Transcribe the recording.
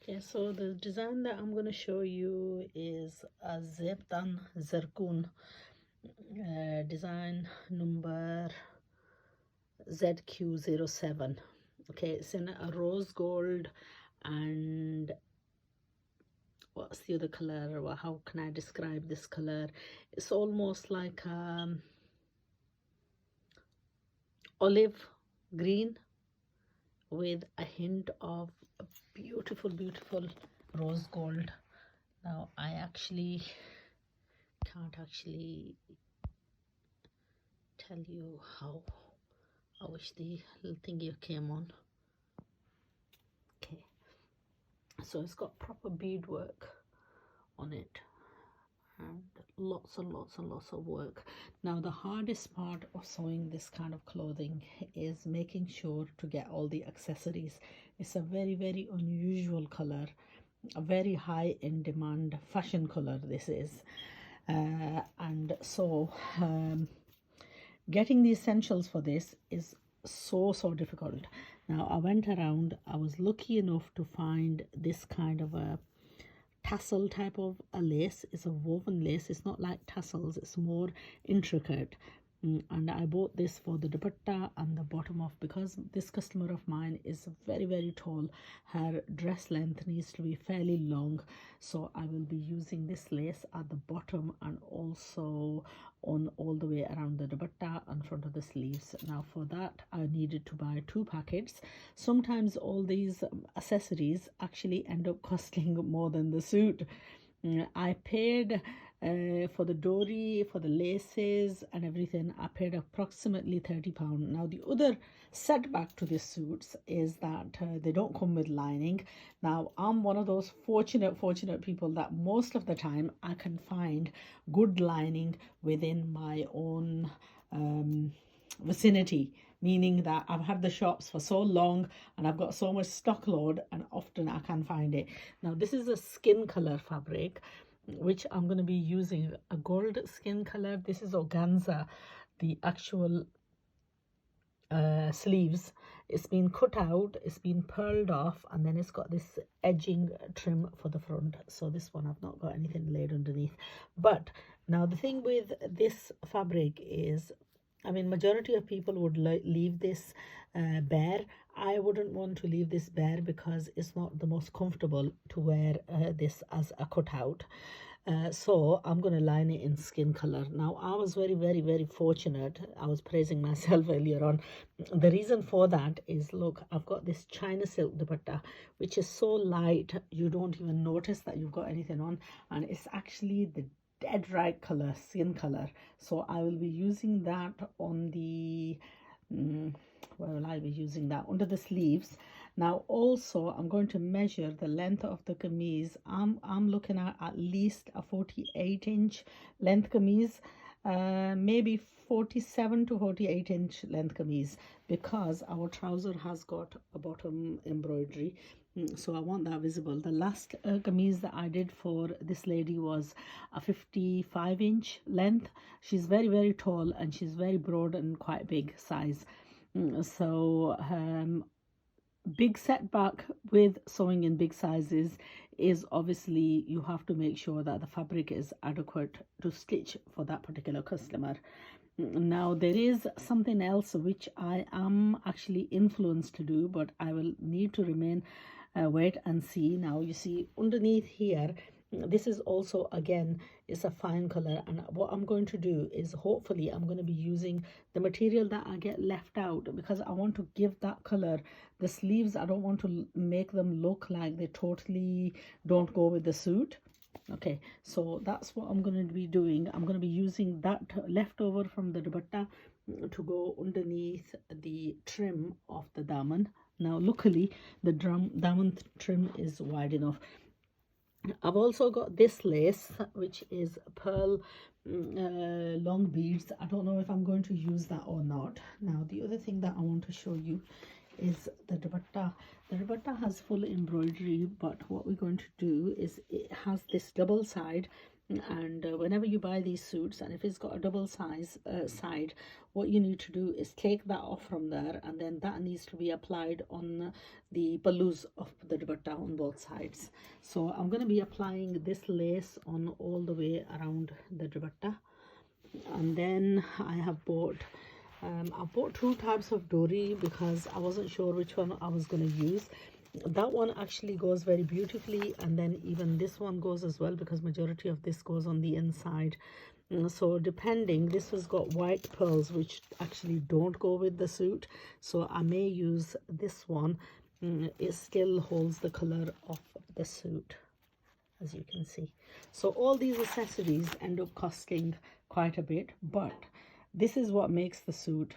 Okay, so the design that I'm going to show you is a Zebtan zarqoon design number ZQ07. Okay, it's in a rose gold and what's the other color? Well, how can I describe this color? It's almost like olive green with a hint of beautiful, beautiful rose gold. Now I actually can't actually tell you how. I wish the little thingy came on. Okay, so it's got proper beadwork on it and lots and lots and lots of work. Now the hardest part of sewing this kind of clothing is making sure to get all the accessories. It's a very, very unusual color, a very high in demand fashion color this is, and so getting the essentials for this is so difficult. Now I went around, I was lucky enough to find this kind of a tassel type of a lace. It's a woven lace, it's not like tassels, it's more intricate. And I bought this for the dupatta and the bottom of, because this customer of mine is very, very tall, her dress length needs to be fairly long, so I will be using this lace at the bottom and also on all the way around the dupatta and front of the sleeves. Now for that I needed to buy 2 packets. Sometimes all these accessories actually end up costing more than the suit. I paid for the dory, for the laces and everything, I paid approximately £30. Now the other setback to these suits is that they don't come with lining. Now I'm one of those fortunate people that most of the time I can find good lining within my own vicinity, meaning that I've had the shops for so long and I've got so much stock load and often I can find it. Now this is a skin color fabric which I'm going to be using, a gold skin color. This is organza, the actual sleeves. It's been cut out, it's been pearled off, and then it's got this edging trim for the front. So this one I've not got anything laid underneath. But now the thing with this fabric is, I mean, majority of people would leave this bare. I wouldn't want to leave this bare because it's not the most comfortable to wear this as a cutout. So I'm going to line it in skin color. Now I was very fortunate. I was praising myself earlier on. The reason for that is, look, I've got this China silk dupatta which is so light you don't even notice that you've got anything on, and it's actually the dead right color, skin color. So I will be using that on the where will I be using that? Under the sleeves. Now also I'm going to measure the length of the kameez. I'm looking at least a 48-inch length kameez, maybe 47 to 48-inch length kameez, because our trouser has got a bottom embroidery. So I want that visible. The last kameez that I did for this lady was a 55-inch length. She's very tall and she's very broad and quite big size. So big setback with sewing in big sizes is obviously you have to make sure that the fabric is adequate to stitch for that particular customer. Now there is something else which I am actually influenced to do, but I will need to remain wait and see. Now you see underneath here, this is also again is a fine color, and what I'm going to do is hopefully I'm going to be using the material that I get left out, because I want to give that color. The sleeves, I don't want to make them look like they totally don't go with the suit. Okay, so that's what I'm going to be doing. I'm going to be using that leftover from the dupatta to go underneath the trim of the daman. Now luckily the daman trim is wide enough. I've also got this lace which is pearl long beads. I don't know if I'm going to use that or not. Now the other thing that I want to show you is the dupatta. The dupatta has full embroidery, but what we're going to do is it has this double side And whenever you buy these suits, and if it's got a double size side, what you need to do is take that off from there, and then that needs to be applied on the palus of the dupatta on both sides. So I'm going to be applying this lace on all the way around the dupatta. And then I bought two types of dori because I wasn't sure which one I was going to use. That one actually goes very beautifully, and then even this one goes as well, because majority of this goes on the inside. So depending, this has got white pearls which actually don't go with the suit, so I may use this one. It still holds the color of the suit, as you can see. So all these accessories end up costing quite a bit, but this is what makes the suit